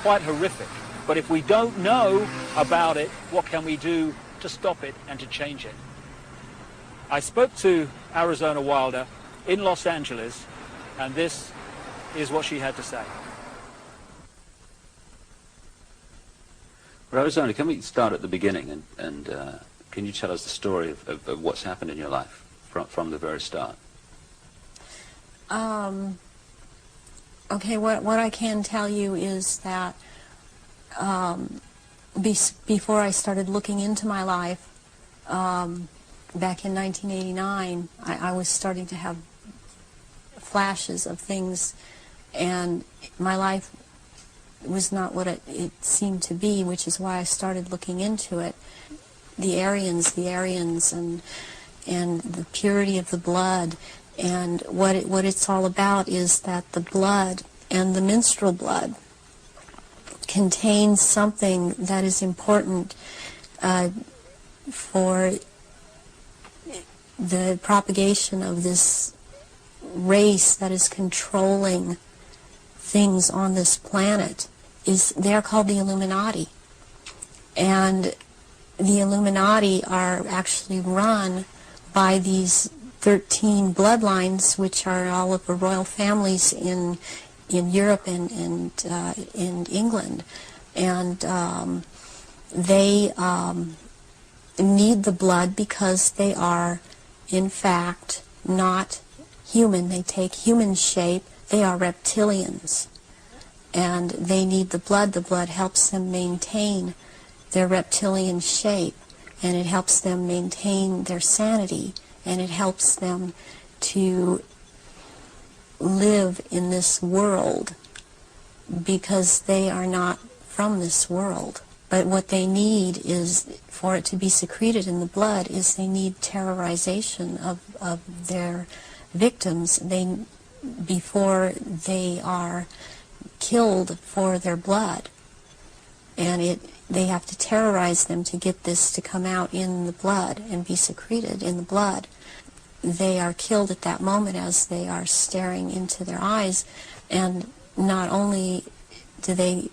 quite horrific. But if we don't know about it, what can we do to stop it and to change it? I spoke to Arizona Wilder in Los Angeles, and this is what she had to say. Arizona, can we start at the beginning, and can you tell us the story of what's happened in your life from the very start? Okay, what I can tell you is that before I started looking into my life, back in 1989, I was starting to have flashes of things, and my life was not what it seemed to be, which is why I started looking into it. The Aryans, and the purity of the blood, and what it's all about is that the blood and the menstrual blood contains something that is important for the propagation of this race that is controlling things on this planet. They're called the Illuminati, and the Illuminati are actually run by these 13 bloodlines, which are all of the royal families in Europe and in England, and they need the blood because they are, in fact, not human. They take human shape. They are reptilians, and they need the blood. The blood helps them maintain their reptilian shape, and it helps them maintain their sanity, and it helps them to live in this world because they are not from this world. But what they need is, for it to be secreted in the blood, is they need terrorization of their victims before they are killed for their blood. And they have to terrorize them to get this to come out in the blood and be secreted in the blood. They are killed at that moment as they are staring into their eyes, and not only they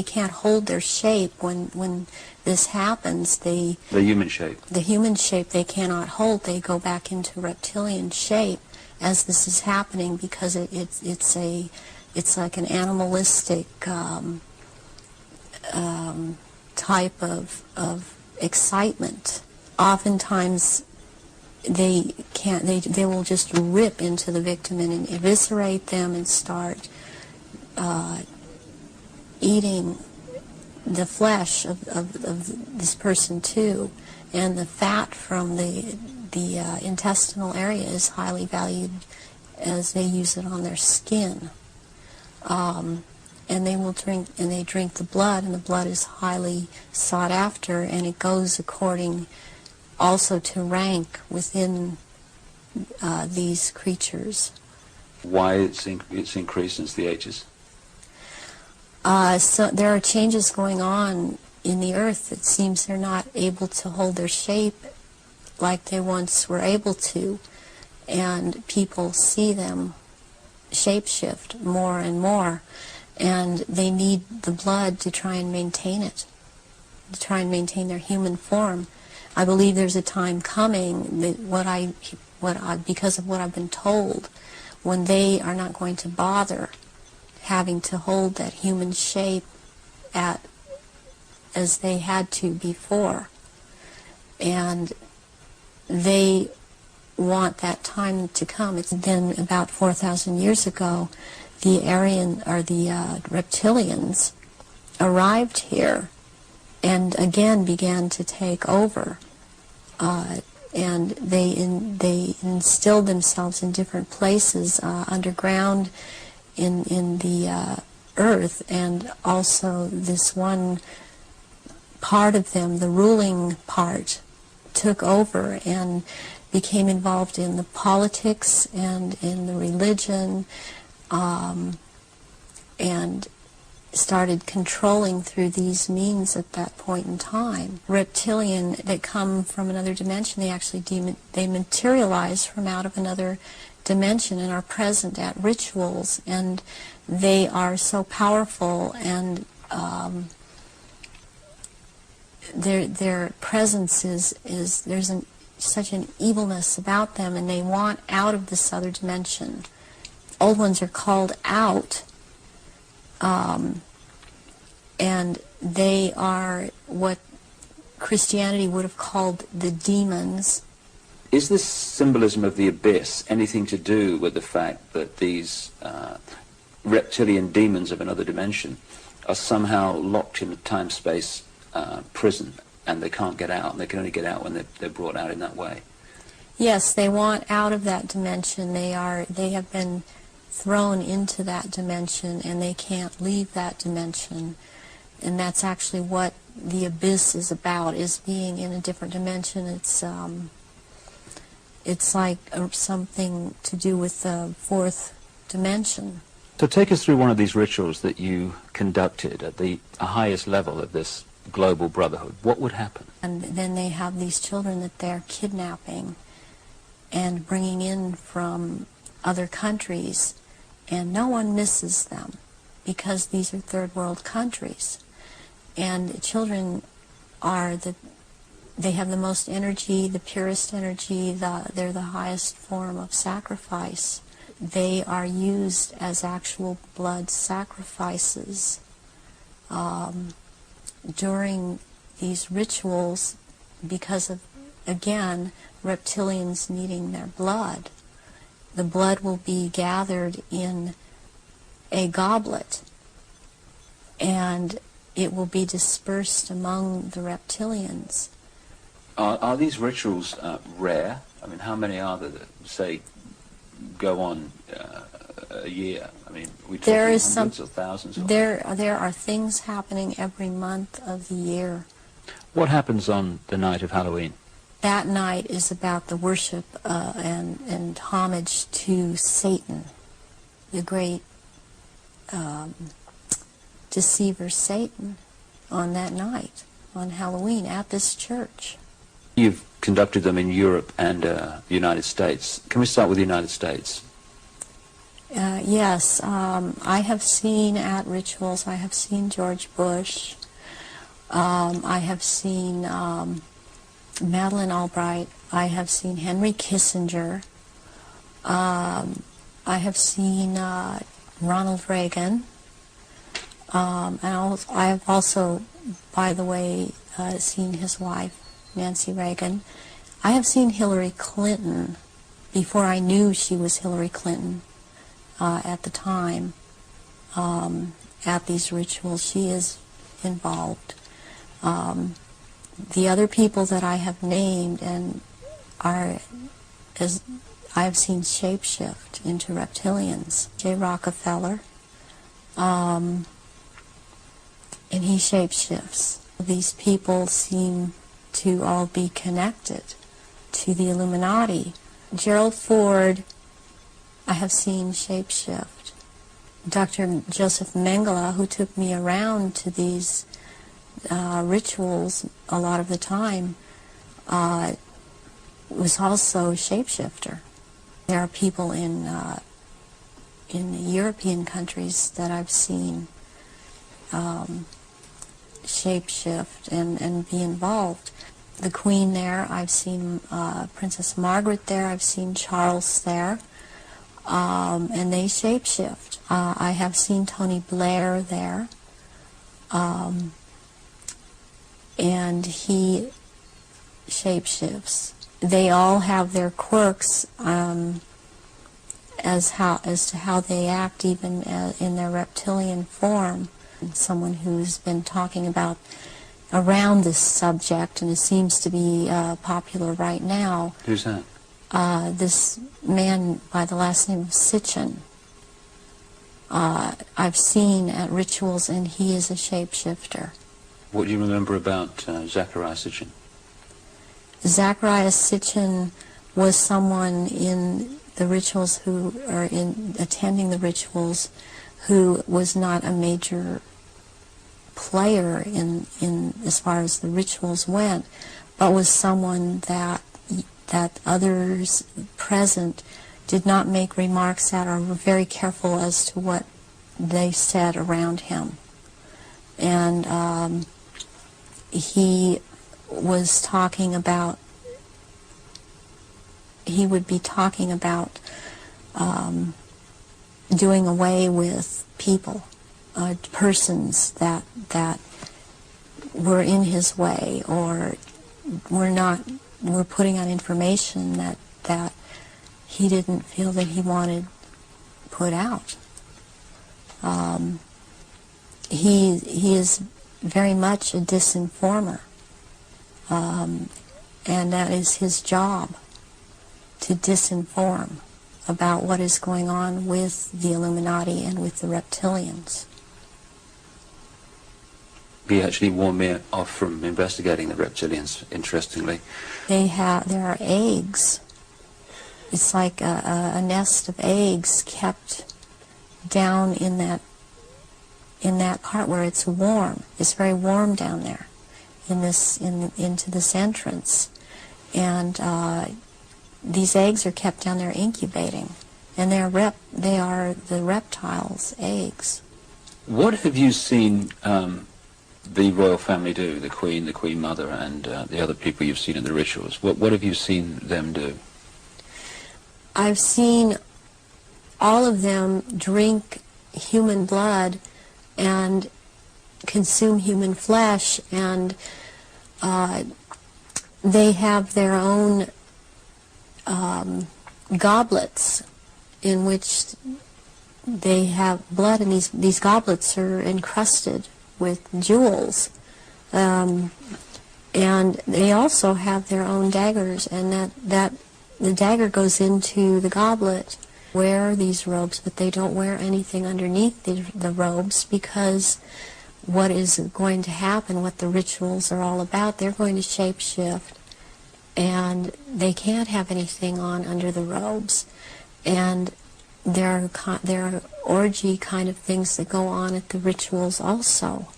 can't hold their shape when this happens. The human shape. The human shape they cannot hold. They go back into reptilian shape as this is happening, because it's like an animalistic type of excitement. Oftentimes they will just rip into the victim and eviscerate them and start eating the flesh of this person too, and the fat from the intestinal area is highly valued, as they use it on their skin. And they drink the blood, and the blood is highly sought after, and it goes according also to rank within these creatures. Why it's increased since the ages? So there are changes going on in the earth. It seems they're not able to hold their shape like they once were able to, and people see them shapeshift more and more, and they need the blood to try and maintain it, to try and maintain their human form. I believe there's a time coming that because of what I've been told, when they are not going to bother having to hold that human shape as they had to before, and they want that time to come. It's then about 4,000 years ago, the reptilians arrived here and again began to take over, and they instilled themselves in different places underground in the earth, and also this one part of them, the ruling part, took over and became involved in the politics and in the religion, and started controlling through these means at that point in time. Reptilian that come from another dimension, they actually they materialize from out of another dimension and are present at rituals, and they are so powerful, and their presence is there's such an evilness about them, and they want out of this other dimension. Old ones are called out, and they are what Christianity would have called the demons. Is this symbolism of the abyss anything to do with the fact that these reptilian demons of another dimension are somehow locked in a time-space prison, and they can't get out, and they can only get out when they're brought out in that way? Yes, they want out of that dimension. They have been thrown into that dimension, and they can't leave that dimension. And that's actually what the abyss is about, is being in a different dimension. It's like something to do with the fourth dimension. So take us through one of these rituals that you conducted at the highest level of this global brotherhood. What would happen? And then they have these children that they're kidnapping and bringing in from other countries, and no one misses them because these are third world countries. And children they have the most energy, the purest energy, they're the highest form of sacrifice. They are used as actual blood sacrifices during these rituals because of, again, reptilians needing their blood. The blood will be gathered in a goblet, and it will be dispersed among the reptilians. Are these rituals rare? I mean, how many are there that, say, go on a year? I mean, we talking hundreds or thousands? There are things happening every month of the year. What happens on the night of Halloween? That night is about the worship and homage to Satan, the great deceiver Satan, on that night, on Halloween, at this church. You've conducted them in Europe and the United States. Can we start with the United States? Yes, I have seen at rituals, I have seen George Bush, I have seen Madeleine Albright, I have seen Henry Kissinger, I have seen Ronald Reagan, and I have also, by the way, seen his wife, Nancy Reagan. I have seen Hillary Clinton before I knew she was Hillary Clinton at the time. At these rituals, she is involved. The other people that I have named I have seen shapeshift into reptilians. J. Rockefeller, and he shapeshifts. These people seem to all be connected to the Illuminati. Gerald Ford, I have seen shapeshift. Dr. Joseph Mengele, who took me around to these rituals a lot of the time, was also a shapeshifter. There are people in the European countries that I've seen shapeshift and be involved. The Queen there, I've seen Princess Margaret there, I've seen Charles there, and they shapeshift. I have seen Tony Blair there, and he shapeshifts. They all have their quirks as to how they act, even in their reptilian form. Someone who's been talking about around this subject, and it seems to be popular right now. Who's that? This man by the last name of Sitchin. I've seen at rituals, and he is a shapeshifter. What do you remember about Zachariah Sitchin? Zachariah Sitchin was someone in the rituals attending the rituals who was not a major player in as far as the rituals went, but was someone that others present did not make remarks that are very careful as to what they said around him. And he was talking about, he would be talking about doing away with people, persons that were in his way or were putting out information that he didn't feel that he wanted put out. He is very much a disinformer, and that is his job, to disinform about what is going on with the Illuminati and with the reptilians. He actually warned me off from investigating the reptilians, interestingly. There are eggs. It's like a nest of eggs kept down in that part where it's warm. It's very warm down there into this entrance. And these eggs are kept down there incubating. And they are the reptiles' eggs. What have you seen the royal family do, the Queen Mother, and the other people you've seen in the rituals? What have you seen them do? I've seen all of them drink human blood and consume human flesh, and they have their own goblets in which they have blood, and these goblets are encrusted with jewels, and they also have their own daggers, and that the dagger goes into the goblet. Wear these robes, but they don't wear anything underneath the robes, because what is going to happen, what the rituals are all about, they're going to shapeshift, and they can't have anything on under the robes. And there are orgy kind of things that go on at the rituals also.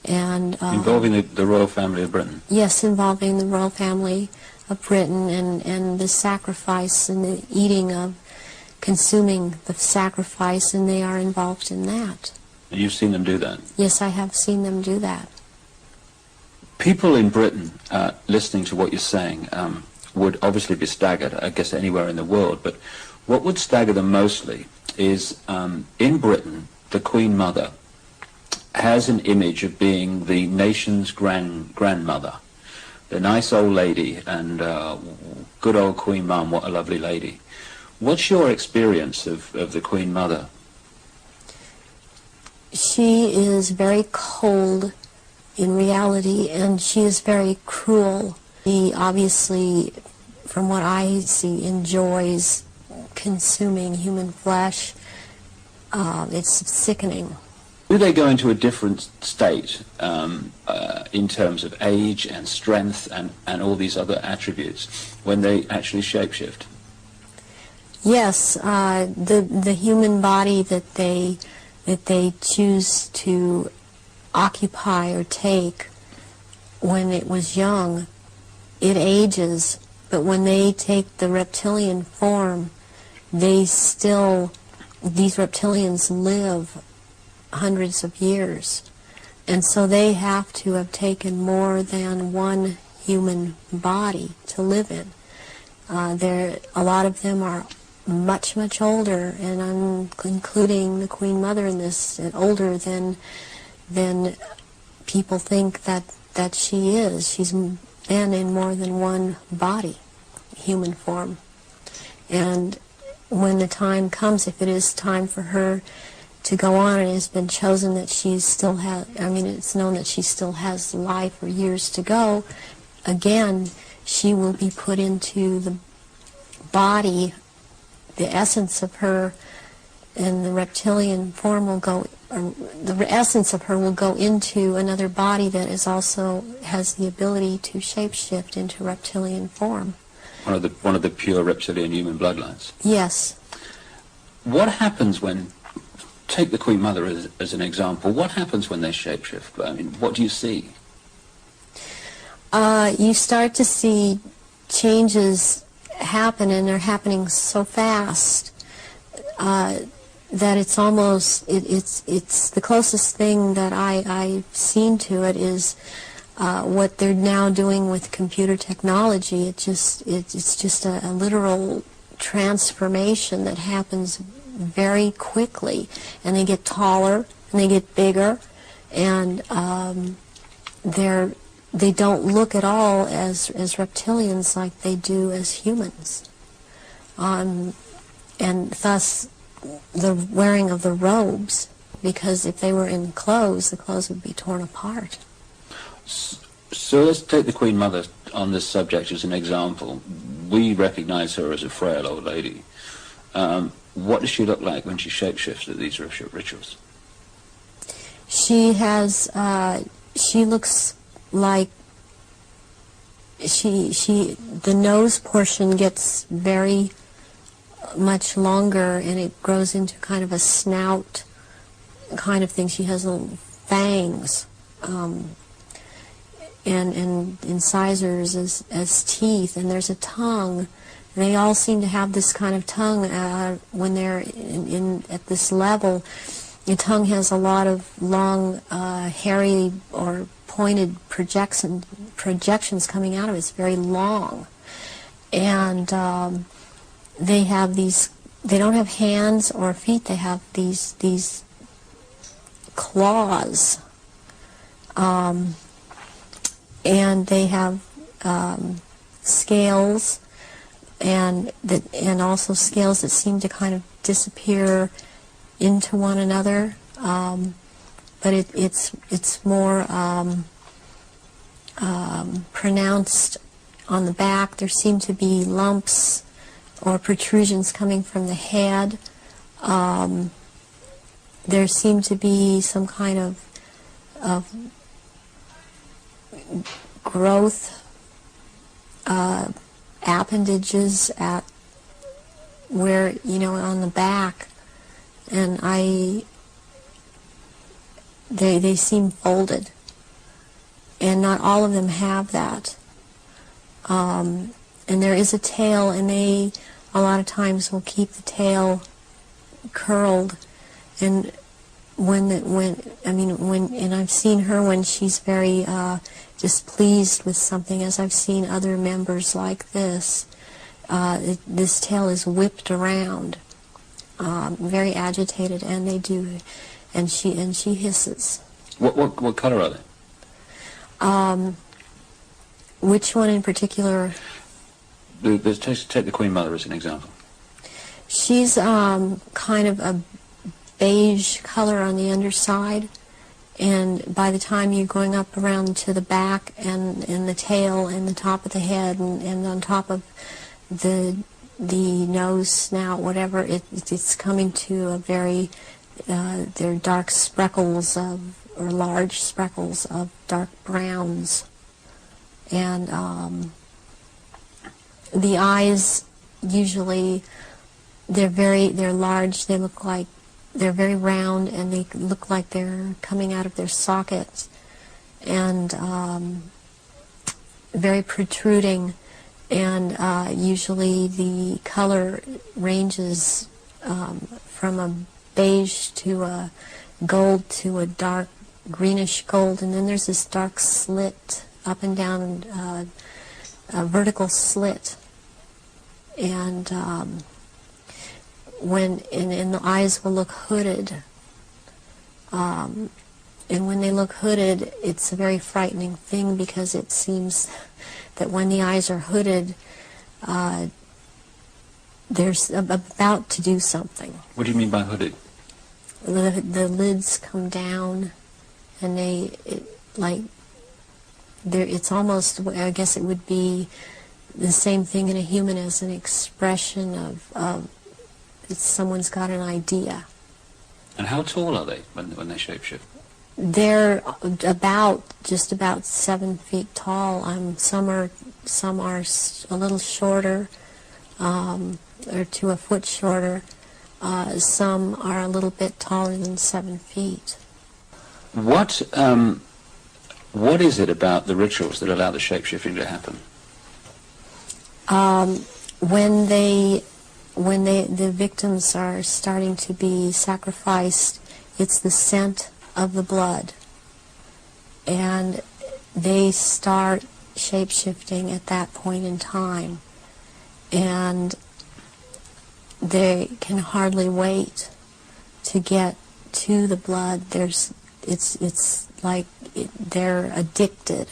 And involving the royal family of Britain? Yes, involving the royal family of Britain, and the sacrifice and the eating of, consuming the sacrifice, and they are involved in that. And you've seen them do that? Yes, I have seen them do that. People in Britain, listening to what you're saying, would obviously be staggered, I guess anywhere in the world, but what would stagger them mostly is, in Britain, the Queen Mother has an image of being the nation's grandmother. The nice old lady, and good old Queen Mum, what a lovely lady. What's your experience of the Queen Mother? She is very cold in reality, and she is very cruel. She obviously, from what I see, enjoys consuming human flesh. It's sickening. Do they go into a different state in terms of age and strength and all these other attributes when they actually shapeshift? Yes, the human body that they choose to occupy or take when it was young, it ages, but when they take the reptilian form, these reptilians live hundreds of years, and so they have to have taken more than one human body to live in. A lot of them are much, much older, and I'm including the Queen Mother in this, older than people think that she is. She's been in more than one body, human form. And when the time comes, if it is time for her to go on, and it has been chosen that she still has, it's known that she still has life or years to go, again, she will be put into the body, the essence of her, and the reptilian form will go, the essence of her will go into another body that is also has the ability to shapeshift into reptilian form. One of the pure reptilian human bloodlines? Yes. What happens when, take the Queen Mother as an example, what happens when they shapeshift? I mean, what do you see? You start to see changes happen, and they're happening so fast that it's almost, it's the closest thing that I've seen to it is what they're now doing with computer technology. It's just a literal transformation that happens very quickly, and they get taller and they get bigger, and they don't look at all as reptilians like they do as humans, and thus the wearing of the robes, because if they were in clothes, the clothes would be torn apart. So let's take the Queen Mother on this subject as an example. We recognize her as a frail old lady. What does she look like when she shapeshifts at these rituals? She has, she looks like, the nose portion gets very much longer, and it grows into kind of a snout kind of thing. She has little fangs, and incisors as teeth, and there's a tongue. They all seem to have this kind of tongue when they're at this level. The tongue has a lot of long, hairy or pointed projections coming out of it. It's very long, and they have these. They don't have hands or feet. They have these claws, and they have scales, and also scales that seem to kind of disappear into one another, but it's more pronounced on the back. There seem to be lumps or protrusions coming from the head. There seem to be some kind of growth appendages at where, on the back, and they seem folded, and not all of them have that. And there is a tail, and they a lot of times will keep the tail curled, and and I've seen her when she's very displeased with something, as I've seen other members like this. This tail is whipped around, very agitated, and they do, and she hisses. What color are they? Which one in particular? Let's take the Queen Mother as an example. She's kind of a beige color on the underside, and by the time you're going up around to the back and the tail and the top of the head and on top of the nose, snout, whatever, it's coming to a very, they're dark speckles or large speckles of dark browns. And the eyes, usually, they're large, they look like, they're very round, and they look like they're coming out of their sockets, and very protruding, and usually the color ranges from a beige to a gold to a dark greenish gold, and then there's this dark slit up and down, a vertical slit, and and the eyes will look hooded, and when they look hooded, it's a very frightening thing, because it seems that when the eyes are hooded, they're about to do something. What do you mean by hooded? The lids come down, and it's almost, I guess it would be the same thing in a human as an expression of someone's got an idea. And how tall are they when they shapeshift? They're just about 7 feet tall. Some are a little shorter, or to a foot shorter. Some are a little bit taller than 7 feet. What is it about the rituals that allow the shapeshifting to happen? when the victims are starting to be sacrificed, it's the scent of the blood, and they start shape-shifting at that point in time, and they can hardly wait to get to the blood. It's like they're addicted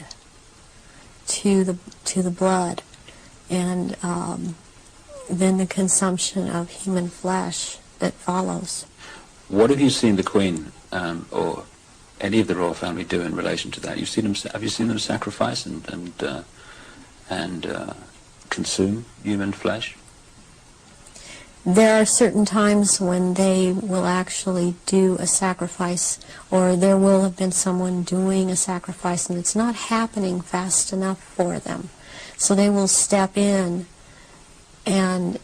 to the blood, and then the consumption of human flesh that follows. What have you seen the Queen or any of the royal family do in relation to that? Have you seen them sacrifice and consume human flesh? There are certain times when they will actually do a sacrifice, or there will have been someone doing a sacrifice, and it's not happening fast enough for them. So they will step in and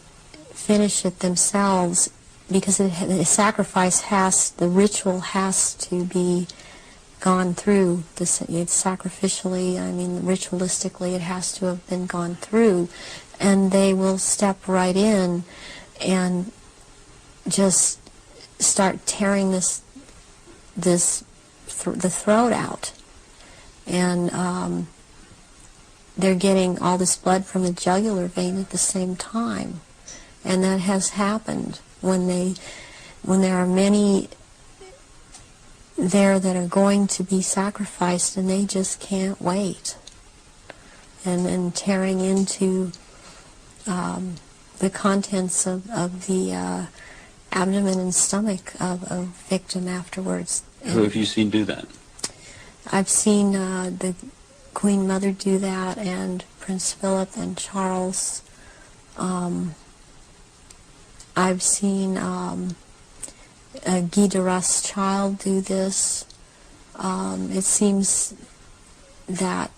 finish it themselves, because the sacrifice the ritual has to be gone through. It's sacrificially, ritualistically, it has to have been gone through, and they will step right in and just start tearing the throat out, and they're getting all this blood from the jugular vein at the same time, and that has happened when there are many there that are going to be sacrificed, and they just can't wait, and tearing into the contents of the abdomen and stomach of a victim afterwards. Who have you seen do that? I've seen the Queen Mother do that, and Prince Philip and Charles. I've seen Guy de Rothschild do this. It seems that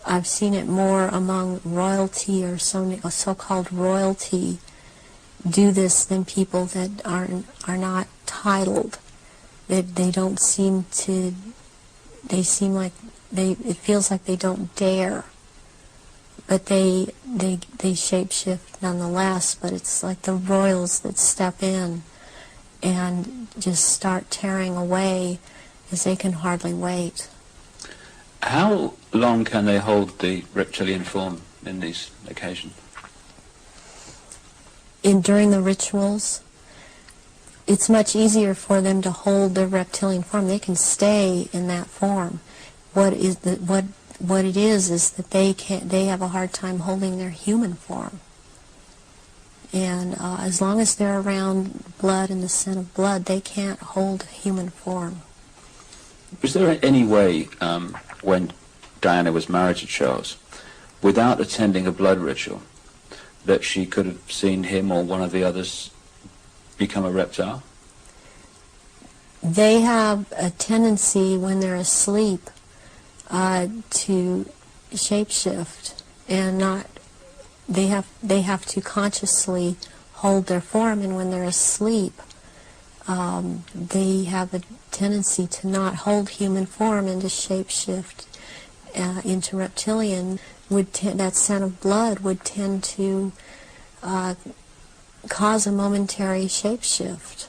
I've seen it more among royalty, or so-called royalty, do this than people that are not titled. They don't seem to. They seem like it feels like they don't dare, but they shapeshift nonetheless. But it's like the royals that step in and just start tearing away, as they can hardly wait. How long can they hold the reptilian form in these occasions? During the rituals, it's much easier for them to hold their reptilian form. They can stay in that form. What it is that they have a hard time holding their human form. And as long as they're around blood and the scent of blood, they can't hold human form. Was there any way, when Diana was married to Charles, without attending a blood ritual, that she could have seen him or one of the others become a reptile? They have a tendency when they're asleep to shapeshift, and they have to consciously hold their form, and when they're asleep, they have a tendency to not hold human form and to shapeshift into reptilian. That scent of blood would tend to cause a momentary shapeshift.